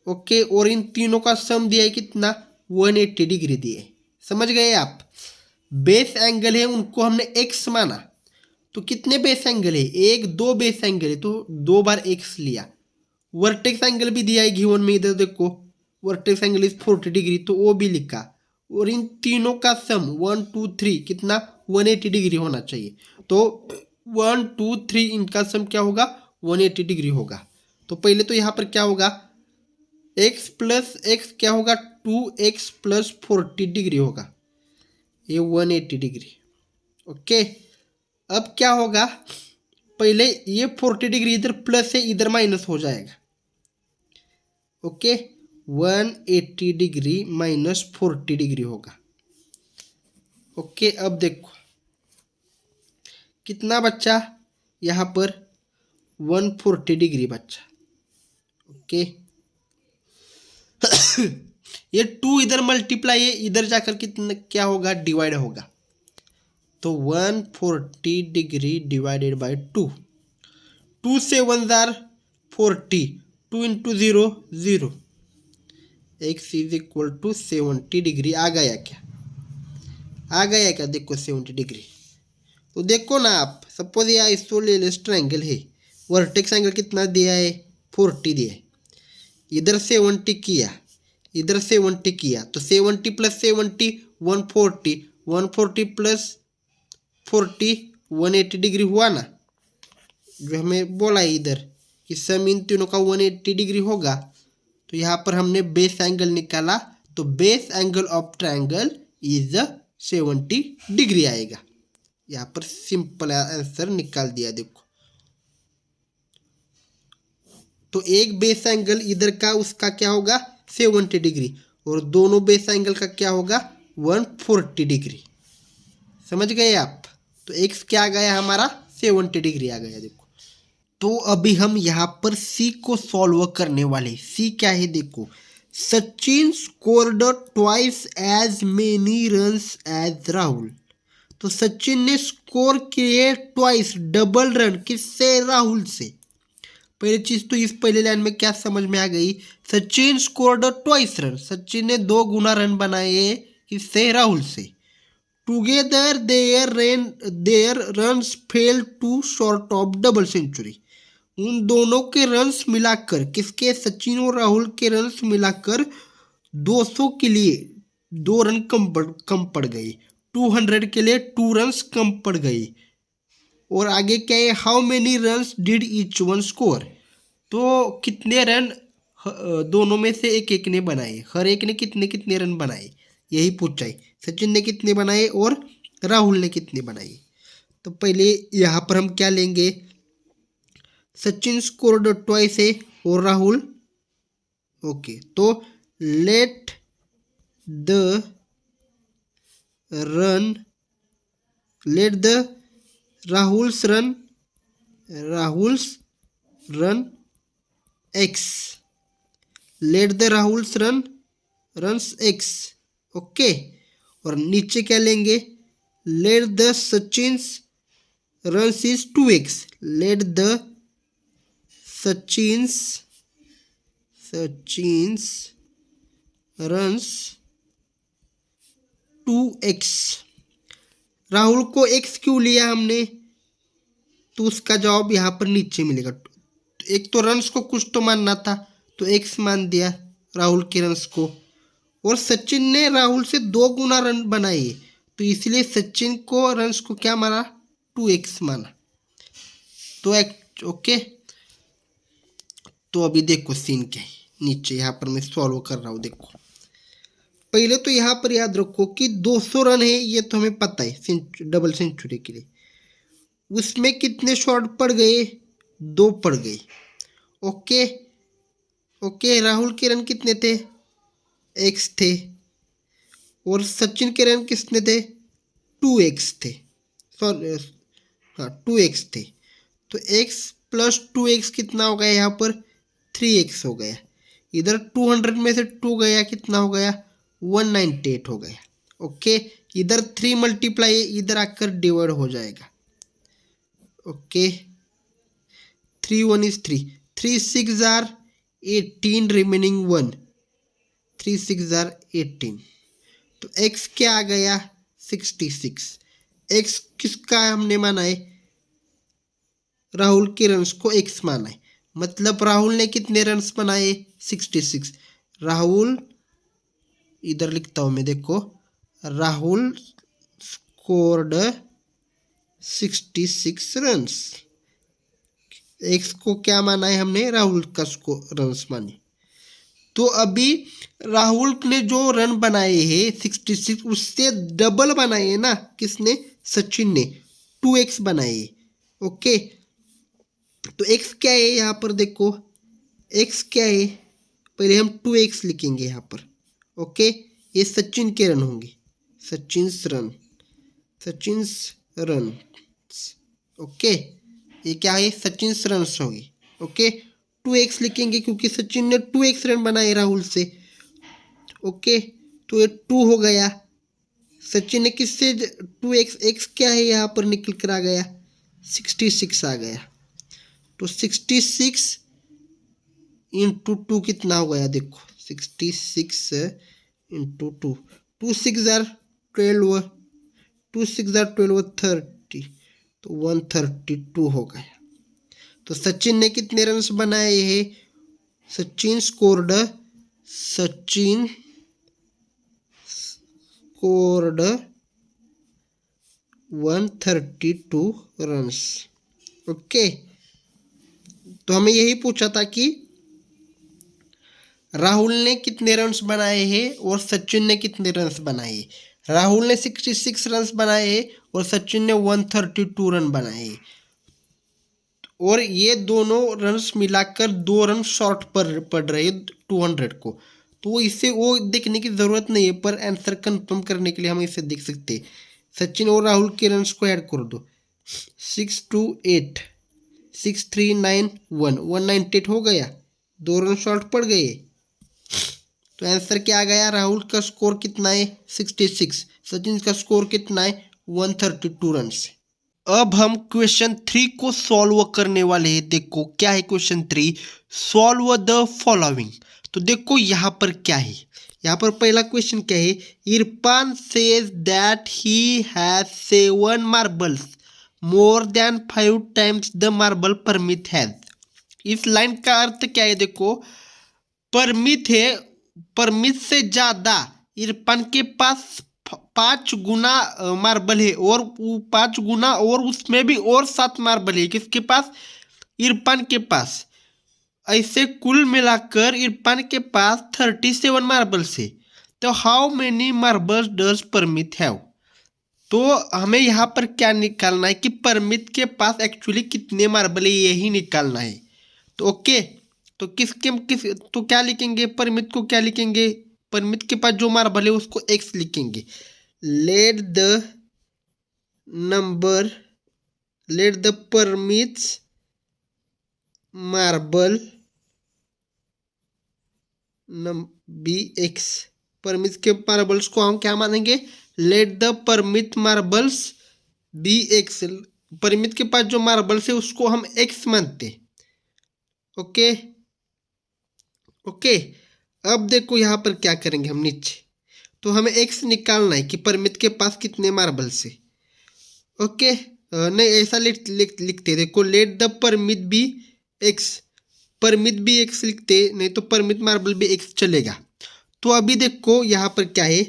ओके, और इन तीनों का सम दिया है कितना, 180 डिग्री दिए। समझ गए आप, बेस एंगल है उनको हमने एक्स माना, तो कितने बेस एंगल है, एक दो बेस एंगल है, तो 2 बार एक्स लिया। वर्टेक्स एंगल भी दिया है गिवन में, इधर देखो वर्टेक्स एंगल इज 40 डिग्री, तो वो भी लिखा। और इन तीनों का सम 1 2 3 कितना, 180 डिग्री होना चाहिए। तो 1 2 3 इनका सम क्या होगा, 180 डिग्री होगा। तो पहले तो यहाँ पर क्या होगा, एक्स प्लस एक्स क्या होगा, 2x प्लस 40 डिग्री होगा, ये 180 डिग्री। ओके, अब क्या होगा, पहले ये 40 डिग्री इधर प्लस है, इधर माइनस हो जाएगा। ओके, 180 डिग्री माइनस 40 डिग्री होगा। ओके, अब देखो कितना बच्चा, यहाँ पर 140 डिग्री बच्चा। ओके, ये 2 इधर मल्टीप्लाई है, इधर जाकर कितना क्या होगा, डिवाइड होगा। तो 140 डिग्री डिवाइडेड बाय 2, 2 से 1 जार 40, 2 into 0 0, X is equal to 70 degree. आ गया क्या, आ गया क्या, देखो 70 डिग्री। तो देखो ना आप, सपोज ये आइसोसेलेस ट्रायंगल है, वर्टेक्स एंगल कितना दिया है, 40 दिया है, इधर 70 किया, इधर 70 किया, तो 70 प्लस 70 140, 140 प्लस 40 180 डिग्री हुआ ना, जो हमें बोला है इधर कि सम इन तीनों का 180 डिग्री होगा। तो यहाँ पर हमने बेस एंगल निकाला, तो base angle of triangle is 70 degree आएगा। यहाँ पर सिंपल आंसर निकाल दिया। देखो, तो एक बेस एंगल इधर का उसका क्या होगा, 70 डिग्री, और दोनों बेस एंगल का क्या होगा, 140 डिग्री। समझ गए आप, तो एक्स क्या आ गया हमारा, 70 डिग्री आ गया। देखो, तो अभी हम यहाँ पर सी को सॉल्व करने वाले। सी क्या है, देखो, Sachin scored twice as many runs as Rahul. तो सचिन ने स्कोर किए ट्वाइस, डबल रन, किससे, राहुल से। पहली चीज तो इस पहले लाइन में क्या समझ में आ गई, Sachin scored twice run, Sachin ने 2 गुना रन बनाए, किससे, राहुल से। Together their runs fell two short of double century. उन दोनों के रन्स मिलाकर, किसके, सचिन और राहुल के रन्स मिलाकर 200 के लिए 2 रन कम पड़ गई, 200 के लिए 2 रन्स कम पड़ गई। और आगे क्या है, how many runs did each one score. तो कितने रन दोनों में से एक एक ने बनाए, हर एक ने कितने कितने रन बनाए, यही पूछा है। सचिन ने कितने बनाए और राहुल ने कितने बनाए। तो पहले यहाँ पर हम क्या लेंगे, सचिन स्कोर्ड ट्वाइस है और राहुल। ओके, तो let the run, let the Rahul's run x, let the Rahul's runs x. Okay, और नीचे क्या लेंगे, let the Sachin's runs is 2x, let the Sachin's runs 2x। Rahul को x क्यों लिया हमने, तो उसका जवाब यहाँ पर नीचे मिलेगा। एक तो रन्स को कुछ तो मानना था, तो x मान दिया राहुल के रन्स को, और सचिन ने राहुल से 2 गुना रन बनाए, तो इसलिए सचिन को रन्स को क्या माना, 2x माना। तो ओके, तो अभी देखो सीन क्या है, नीचे यहाँ पर मैं सॉल्व कर रहा हूँ। देखो, पहले तो यहाँ पर याद रखो कि 200 रन है, ये तो हमें पता है डबल सेंचुरी के लिए। उसमें कितने शॉट पड़ गए, 2 पड़ गए। ओके ओके, राहुल के रन कितने थे, x थे, और सचिन के रन कितने थे, 2x थे। सॉरी, हाँ 2x थे, तो x प्लस 2x कितना हो गया यहाँ पर 3x हो गया। इधर 200 में से 2 गया, कितना हो गया 198 हो गया। ओके, इधर 3 मल्टीप्लाई इधर आकर डिवाइड हो जाएगा। Okay, 3 1 is 3, 3 6 are 18, remaining 1, 3 6 are 18, तो x क्या आ गया 66। x किसका हमने माना है, राहुल के रन्स को x माना है, मतलब राहुल ने कितने रन्स बनाए 66। राहुल, इधर लिखता हूं मैं, देखो राहुल स्कोर्ड 66 रन्स। एक्स को क्या माना है हमने, राहुल का रन्स माने। तो अभी राहुल ने जो रन बनाए हैं 66, उससे डबल बनाए ना किसने, सचिन ने 2x बनाए। ओके, तो x क्या है यहाँ पर, देखो x क्या है, पहले हम 2x लिखेंगे यहाँ पर। ओके, ये सचिन के रन होंगे, Sachin's run, Sachin's run. Okay, ये क्या है, सचिन रन्स होगी। ओके, 2x लिखेंगे क्योंकि सचिन ने 2x रन बनाए राहुल से। ओके, तो ये 2 हो गया, सचिन ने किससे 2x, x क्या है यहाँ पर निकल कर आ गया 66 आ गया। तो 66 इंटू 2 कितना हो गया, देखो 66 इंटू 2, 2 6 जार 12, 2 6 जार 12 30, तो 132 हो गया। तो सचिन ने कितने रन्स बनाए हैं, सचिन स्कोर्ड 132 रन्स। ओके, तो हमें यही पूछा था कि राहुल ने कितने रन्स बनाए हैं और सचिन ने कितने रन्स बनाए हैं। राहुल ने 66 रन्स बनाए हैं और सचिन ने 132 रन बनाए, और ये दोनों रन्स मिलाकर 2 रन शॉर्ट पर पड़ रहे 200 को। तो इससे वो देखने की ज़रूरत नहीं है, पर आंसर कंफर्म करने के लिए हम इसे देख सकते हैं। सचिन और राहुल के रन्स को ऐड कर दो, 6 2 8 6 3 9 1, 198 हो गया, 2 रन शॉर्ट पड़ गए। तो आंसर क्या आ गया, राहुल का स्कोर कितना है 66, सचिन का स्कोर कितना है 132 रन से। अब हम क्वेश्चन 3 को सॉल्व करने वाले हैं। देखो क्या है क्वेश्चन 3, सॉल्व द फॉलोइंग। तो देखो यहाँ पर क्या है, यहाँ पर पहला क्वेश्चन क्या है, Irfan says that he has 7 marbles more than 5 times the marble Parmit has. इस लाइन का अर्थ क्या है, देखो परमित है, परमित से ज्यादा इरफान के पास 5 गुना मार्बल है, और 5 गुना और उसमें भी और 7 मार्बल है किसके पास, इरफान के पास। ऐसे कुल मिलाकर इरफान के पास 37 मार्बल्स है। तो how many marbles does Parmit have. तो हमें यहाँ पर क्या निकालना है कि परमित के पास एक्चुअली कितने मार्बल है, यही निकालना है। तो ओके, तो किस तो क्या लिखेंगे, परमित को क्या लिखेंगे, परमित के पास जो मार्बल है उसको x लिखेंगे। Let the Parmit's marble be x। Parmit के मार्बल्स को हम क्या मानेंगे, let the Parmit marbles be x। Parmit के पास जो मार्बल्स है उसको हम x मानते। ओके ओके, अब देखो यहाँ पर क्या करेंगे हम नीचे, तो हमें x निकालना है कि परमित के पास कितने मार्बल्स है। ओके, नहीं ऐसा लिखते, देखो let the Parmit be x, Parmit भी x लिखते, नहीं तो परमित मार्बल भी x चलेगा। तो अभी देखो यहाँ पर क्या है,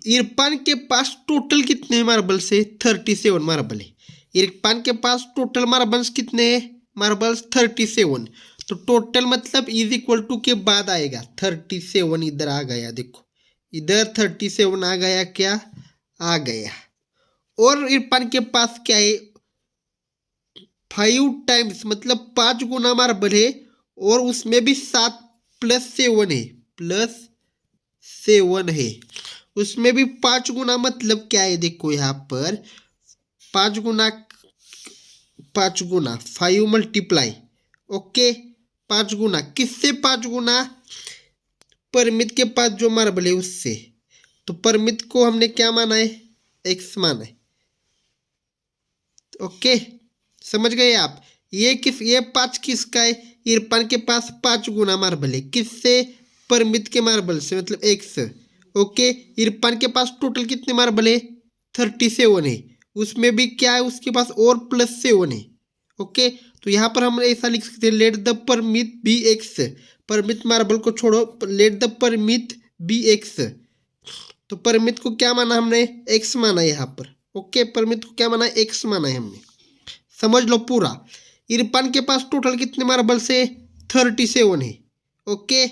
इरफान के पास टोटल कितने मार्बल्स है, 37 मार्बल है। इरफान के पास टोटल मार्बल्स कितने हैं, मार्बल्स 37। तो टोटल मतलब इज इक्वल टू के बाद आएगा 37, इधर आ गया, देखो इधर 37 आ गया, क्या आ गया। और इरफान के पास क्या है 5 टाइम्स, मतलब 5 गुना मार्बल है, और उसमें भी 7 + 7 है, +7 है, उसमें भी 5 गुना, मतलब क्या है, देखो यहाँ पर 5 गुना 5 मल्टीप्लाई, ओके 5 गुना किससे? 5 गुना परिमित के पास जो मार्बल है उससे। तो परिमित को हमने क्या माना है? एक्स माना है, ओके समझ गए आप। ये 5 किसका है? इरफान के पास 5 गुना मार्बल है, किससे? परिमित के मार्बल से, मतलब एक्स, ओके। इरफान के पास टोटल कितने मार्बल है? 37 है, उसमें भी क्या है उसके पास? और +7 है, ओके। तो यहाँ पर हम ऐसा लिख सकते हैं, लेट द परिमित बी एक्स, परिमित मार्बल को छोड़ो, लेट द परिमित बी एक्स। तो परिमित को क्या माना हमने? एक्स माना है यहाँ पर, ओके। परिमित को क्या माना है? एक्स माना है हमने, समझ लो पूरा। इरफान के पास टोटल कितने मार्बल्स है? 37 है, ओके।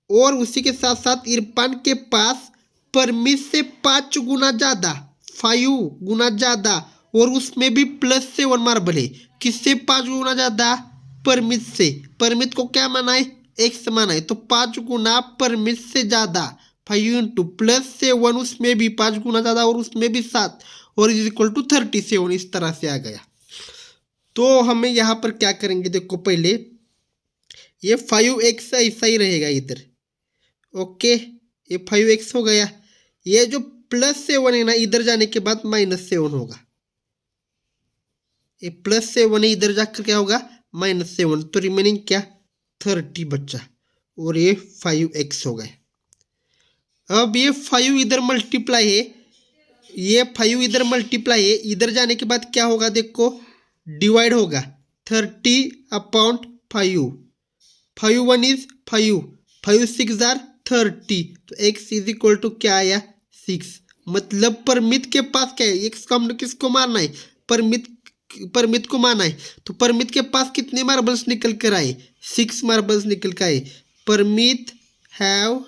और उसी के साथ साथ इरफान के पास परिमित से 5 गुना ज्यादा, 5 गुना ज्यादा, और उसमें भी +7 मार्बल है, किससे? 5 गुना ज्यादा, परिमित से। परिमित को क्या माना है? एक्स माना है। तो 5 गुना परिमित से ज्यादा, 5 इंटू +7, उसमें भी 5 गुना ज्यादा और उसमें भी 7, और इज इक्वल टू 37, इस तरह से आ गया। तो हमें यहाँ पर क्या करेंगे? देखो पहले ये 5x ऐसा ही रहेगा इधर, ओके। ये 5x हो गया। ये जो +7 है ना, इधर जाने के बाद -7 होगा। ये +7 है, इधर जाकर क्या होगा? -7। तो रिमेनिंग क्या? 30 बचा, और ये 5x हो गया। अब ये 5 इधर मल्टीप्लाई है, ये 5 इधर मल्टीप्लाई है, इधर जाने के बाद क्या होगा? देखो डिवाइड होगा, 30/5, 5 1 इज 5, 5 6 आर 30। तो x इज इक्वल टू क्या आया? 6। मतलब परिमित के पास क्या है? x को हमने किसको मारना है? परिमित को माना है। तो परिमित के पास कितने मार्बल्स निकल कर आए? 6 मार्बल्स निकल कर आए। परिमित हैव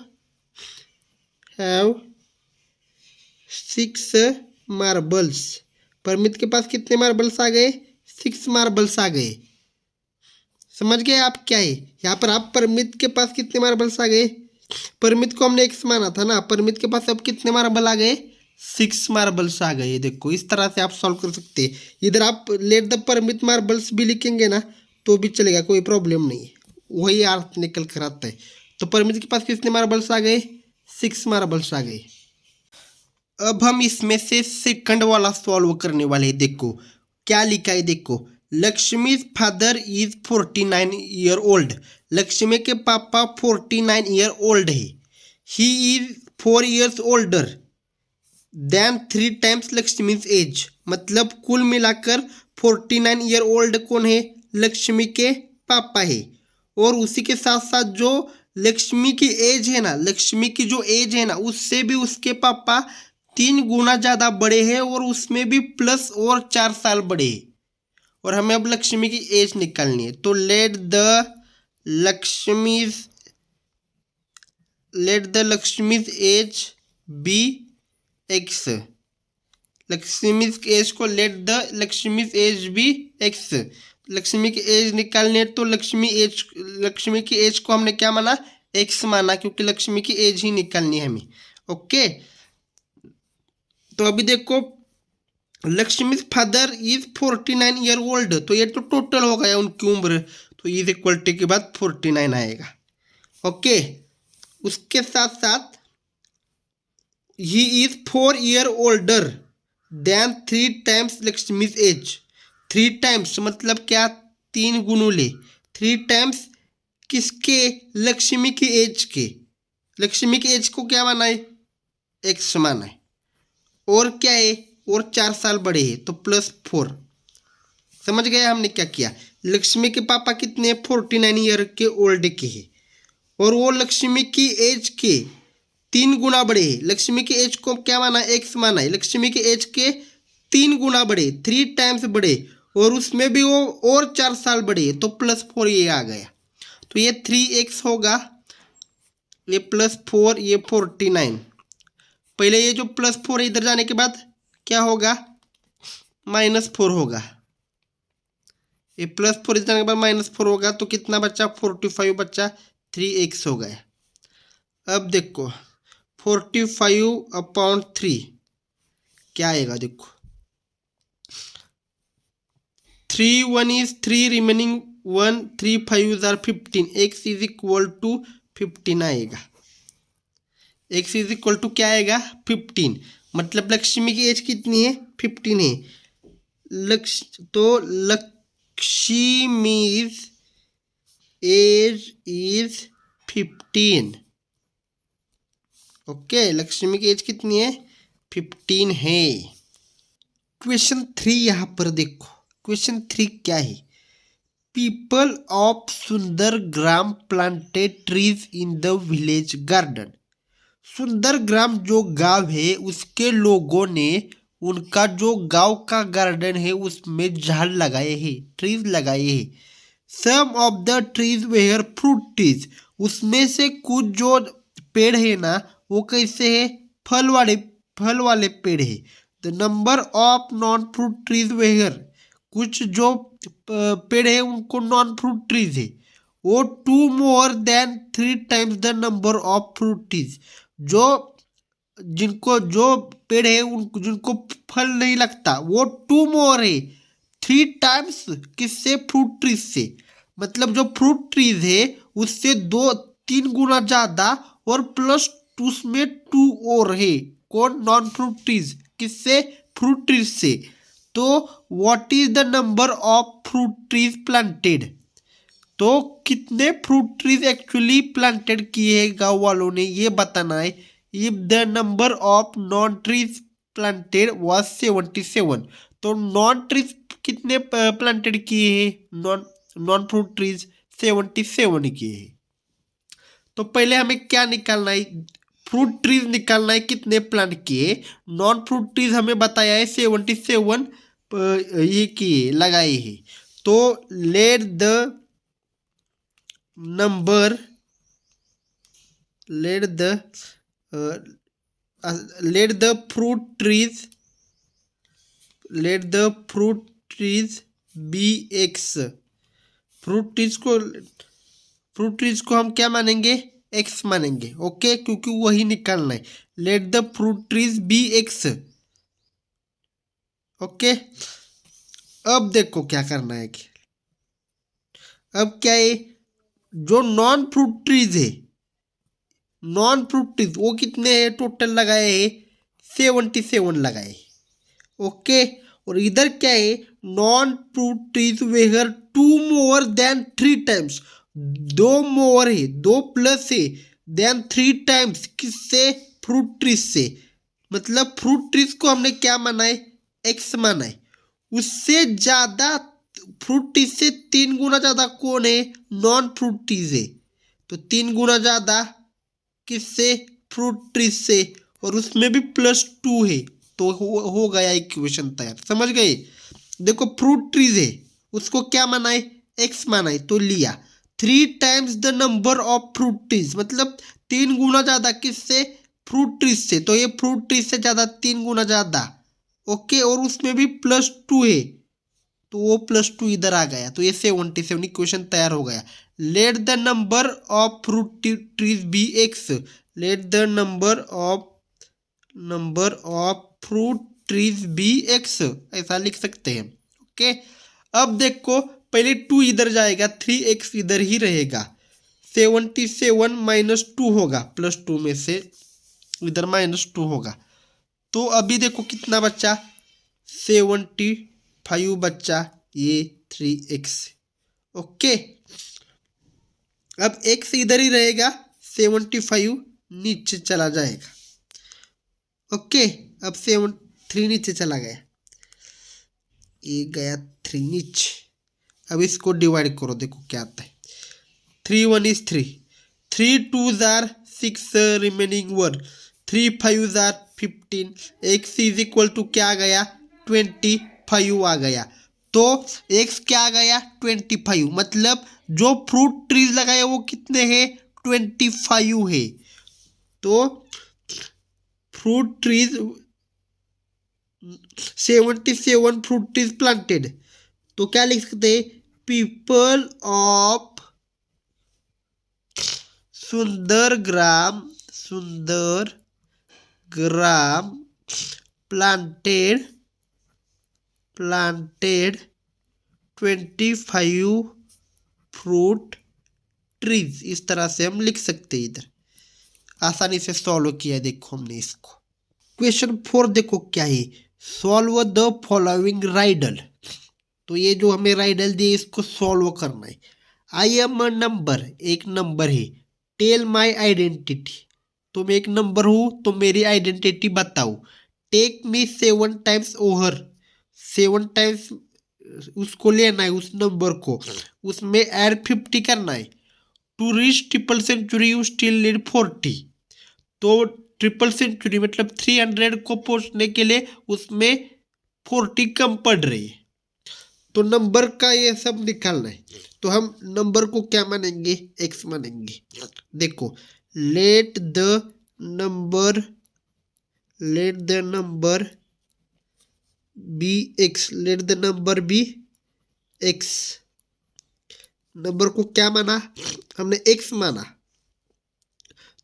6 मार्बल्स। परिमित के पास कितने मार्बल्स आ गए? 6 मार्बल्स आ गए। समझ गए आप क्या है? यहाँ पर आप परिमित के पास कितने मार्बल्स आ गए? परिमित को हमने एक्स माना था ना, परिमित के पास अब कितने मार्बल आ गए? 6 मार्बल्स आ गए। देखो इस तरह से आप सॉल्व कर सकते हैं। इधर आप लेट द परिमित मार्बल्स भी लिखेंगे ना तो भी चलेगा, कोई प्रॉब्लम नहीं है, वही अर्थ निकल कर आता है। तो परिमित के पास कितने मार्बल्स आ गए? 6 मार्बल्स आ गए। अब हम इसमें से सेकंड वाला सॉल्व करने वाले हैं। देखो क्या लिखा है, देखो Lakshmi father is 49 year old. Lakshmi के पापा 49 ईयर ओल्ड है। He is 4 years older than 3 times Lakshmi's age. मतलब कुल मिलाकर 49 ईयर ओल्ड कौन है? लक्ष्मी के पापा है। और उसी के साथ साथ जो लक्ष्मी की एज है ना, लक्ष्मी की जो एज है ना, उससे भी उसके पापा 3 गुना ज्यादा बड़े हैं, और उसमें भी प्लस और 4 साल बड़े हैं। और हमें अब लक्ष्मी की एज निकालनी है। तो let the Lakshmi's age be x. Lakshmi की एज को let the Lakshmi's age be x. Lakshmi की एज निकालनी है, तो लक्ष्मी की एज को हमने क्या माना? एक्स माना, क्योंकि लक्ष्मी की एज ही निकालनी है हमें, ओके। तो अभी देखो Lakshmi father is 49 year old, तो ये तो टोटल हो गया उनकी उम्र, तो इज इक्वल टू के बाद 49 आएगा, ओके। उसके साथ साथ he is 4 year older than 3 times Lakshmi's age. 3 times मतलब क्या? 3 गुणुले 3 टाइम्स किसके? लक्ष्मी की एज के। लक्ष्मी की एज को क्या माना है? एक्स माना है। और क्या है? और 4 साल बड़े हैं, तो +4। समझ गए हमने क्या किया? लक्ष्मी के पापा कितने? 49 ईयर के ओल्ड के हैं, और वो लक्ष्मी की एज के 3 गुना बड़े है। लक्ष्मी की एज को क्या माना? एक्स माना है। लक्ष्मी की एज के 3 गुना बड़े, 3 टाइम्स बड़े, और उसमें भी वो और 4 साल बड़े, तो +4 ये आ गया। तो ये 3x होगा, ये +4, ये 49। पहले ये जो +4 इधर जाने के बाद क्या होगा? -4 होगा। ये +4 इधर जाने के बाद -4 होगा, तो कितना बच्चा? 45 बच्चा, 3x हो गया। अब देखो 45/3 क्या आएगा? देखो 3 1 is 3 remaining 1 3 5 are 15 x is equal to 15 आएगा। x इज इक्वल टू क्या आएगा 15। मतलब लक्ष्मी की एज कितनी है 15 है। लक्ष्मी's एज इज 15। ओके, लक्ष्मी की एज कितनी है 15 है। क्वेश्चन 3 यहां पर देखो, क्वेश्चन 3 क्या है। People of Sundar Gram planted trees in the village garden. Sundar Gram जो गांव है उसके लोगों ने उनका जो गांव का गार्डन है उसमें झाड़ लगाए हैं, ट्रीज लगाए हैं। Some of the trees were fruit trees. उसमें से कुछ जो पेड़ है ना वो कैसे है फल वाले पेड़ है। The number of non fruit trees where. कुछ जो पेड़ है उनको नॉन फ्रूट ट्रीज है वो 2 more than 3 times the number of fruit trees. जो जिनको जो पेड़ है उनको जिनको फल नहीं लगता वो 2 मोर है 3 टाइम्स किससे फ्रूट ट्रीज से। मतलब जो फ्रूट ट्रीज है उससे 2-3 गुना ज्यादा और प्लस उसमें 2 और है कौन नॉन फ्रूट ट्रीज किससे फ्रूट ट्रीज से। तो what is the number of fruit trees planted. तो कितने फ्रूट ट्रीज एक्चुअली प्लांटेड किए हैं गांव वालों ने ये बताना है। If the number of non trees planted was 77। तो नॉन ट्रीज कितने प्लांटेड किए हैं नॉन फ्रूट ट्रीज 77 किए हैं। तो पहले हमें क्या निकालना है फ्रूट ट्रीज निकालना है कितने प्लांट किए। नॉन फ्रूट ट्रीज हमें बताया है 77 ये किए लगाए हैं। तो let the number let the fruit trees be x। Fruit trees को हम क्या मानेंगे x मानेंगे। ओके, क्योंकि वही निकालना है। Let the fruit trees be x। Okay, अब देखो क्या करना है कि अब क्या है जो नॉन फ्रूट ट्रीज है नॉन फ्रूट ट्रीज वो कितने हैं टोटल लगाए हैं 77 लगाए। ओके, और इधर क्या है non fruit trees where 2 more than 3 times. 2 मोर है 2 प्लस है देन 3 टाइम्स किससे फ्रूट ट्रीज से। मतलब फ्रूट ट्रीज को हमने क्या माना है एक्स माना है। उससे ज्यादा फ्रूट ट्रीज से 3 गुना ज्यादा कौन है नॉन फ्रूट ट्रीज है। तो 3 गुना ज्यादा किससे फ्रूट ट्रीज से और उसमें भी +2 है। तो हो गया इक्वेशन तैयार, समझ गए। देखो फ्रूट ट्रीज है उसको क्या माना है एक्स माना है तो लिया 3 times the number of fruit trees. मतलब 3 गुना ज्यादा किससे फ्रूट ट्रीज से। तो ये फ्रूट ट्रीज से ज्यादा 3 गुना ज्यादा। ओके, और उसमें भी +2 है तो वो +2 इधर आ गया तो ये 77 इक्वेशन तैयार हो गया। Let the number of fruit trees be x. Let the number of fruit trees be x ऐसा लिख सकते हैं। ओके, अब देखो पहले 2 इधर जाएगा 3x इधर ही रहेगा 77 -2 होगा +2 में से इधर -2 होगा। तो अभी देखो कितना बच्चा 75 बच्चा ये 3x। ओके, अब x इधर ही रहेगा 75 नीचे चला जाएगा। ओके, अब 3 नीचे चला गया ये गया 3 नीचे। अब इसको डिवाइड करो देखो क्या आता है 3 1 is 3 3 2s are 6 remaining 1 3 5s are 15 x is equal to क्या आ गया 25 आ गया। तो x क्या आ गया 25। मतलब जो फ्रूट ट्रीज लगाए वो कितने हैं 25 है। तो fruit trees 77 fruit trees planted. तो क्या लिख सकते हैं people of Sundar gram planted 25 fruit trees, इस तरह से हम लिख सकते हैं। इधर आसानी से सॉल्व किया है, देखो हमने इसको। क्वेश्चन 4 देखो क्या है, सॉल्व द फॉलोइंग राइडल। तो ये जो हमें राइडल दिए इसको सॉल्व करना है। आई एम अ नंबर, एक नंबर है। टेल माई आइडेंटिटी, तुम एक नंबर हो तो मेरी आइडेंटिटी बताओ। Take me 7 times over, 7 times उसको लेना है, उस नंबर को, उसमें ऐड 50 करना है। To reach triple century you still need 40। तो ट्रिपल सेंचुरी मतलब 300 को पहुंचने के लिए उसमें 40 कम पड़ रही है। तो नंबर का ये सब निकालना है। तो हम नंबर को क्या मानेंगे, एक्स मानेंगे। देखो, let the number be x, let the number be x. Number को क्या माना हमने, एक्स माना।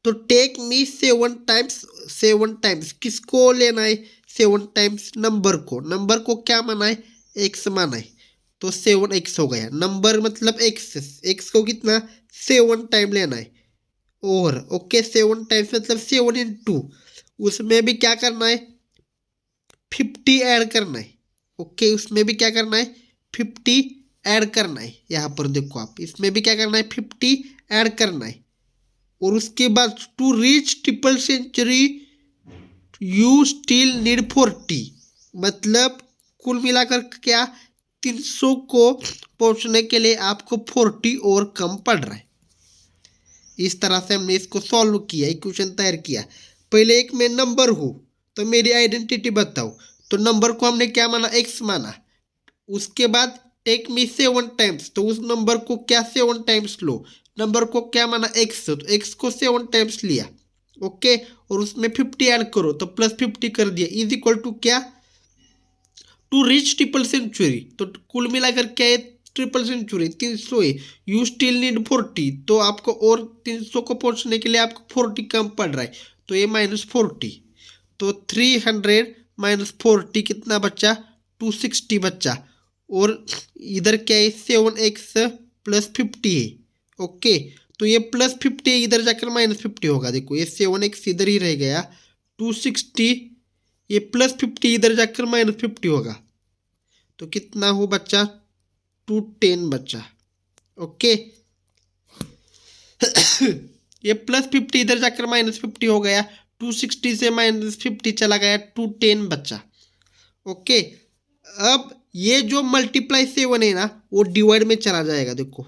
तो टेक मी 7 टाइम्स किसको लेना है, 7 टाइम्स नंबर को। नंबर को क्या माना है, एक्स माना है। तो 7x हो गया। नंबर मतलब एक्स को कितना 7 टाइम लेना है। और ओके 7 टाइम्स मतलब 7 into, उसमें भी क्या करना है 50 ऐड करना है। ओके उसमें भी क्या करना है 50 ऐड करना है। यहाँ पर देखो आप, इसमें भी क्या करना है 50 ऐड करना है। और उसके बाद to reach triple century you still need 40, मतलब कुल मिलाकर क्या 300 को पहुंचने के लिए आपको 40 और कम पड़ रहा है। इस तरह से हमने इसको सॉल्व किया, इक्वेशन तैयार किया। पहले एक में नंबर हो तो मेरी आइडेंटिटी बताओ। तो नंबर को हमने क्या माना, एक्स माना। उसके बाद टेक मी 7 टाइम्स, तो उस नंबर को क्या 7 टाइम्स लो। नंबर को क्या माना एक्स, तो एक्स को 7 टाइम्स लिया। ओके और उसमें 50 ऐड करो तो प्लस 50 कर दिया, इज इक्वल टू क्या टू रीच ट्रिपल सेंचुरी। तो कुल मिलाकर क्या है ट्रिपल सेंचुरी 300 है। यू स्टिल नीड 40, तो आपको और 300 को पहुंचने के लिए आपको 40 कम पड़ रहा है। तो ये -40, तो 300 -40 कितना बच्चा 260 बच्चा। और इधर क्या है 7x + 50 है। ओके तो ये +50 इधर जाकर -50 होगा। देखो ये 7x इधर ही रह गया, 260 ये +50 इधर जाकर -50 होगा। तो कितना हो बच्चा 210 बच्चा। ओके ये +50 इधर जाकर -50 हो गया, 260 से -50 चला गया 210 बच्चा। ओके अब ये जो मल्टीप्लाई 7 है ना वो डिवाइड में चला जाएगा। देखो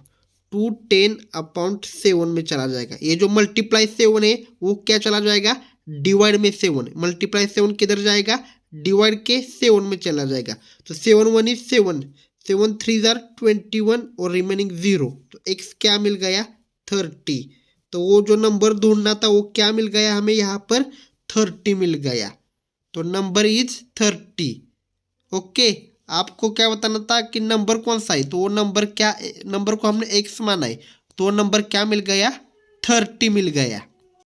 210/7 में चला जाएगा। ये जो मल्टीप्लाई 7 है वो क्या चला जाएगा डिवाइड में 7। मल्टीप्लाई 7 किधर जाएगा डिवाइड के 7 में चला जाएगा। तो 7 1 is 7, 7 3 are 21 और रिमेनिंग 0। तो x क्या मिल गया 30। तो वो जो नंबर ढूंढना था वो क्या मिल गया हमें यहाँ पर 30 मिल गया। तो नंबर इज 30। ओके आपको क्या बताना था कि नंबर कौन सा है, तो वो नंबर क्या, नंबर को हमने x माना है तो वो नंबर क्या मिल गया 30 मिल गया।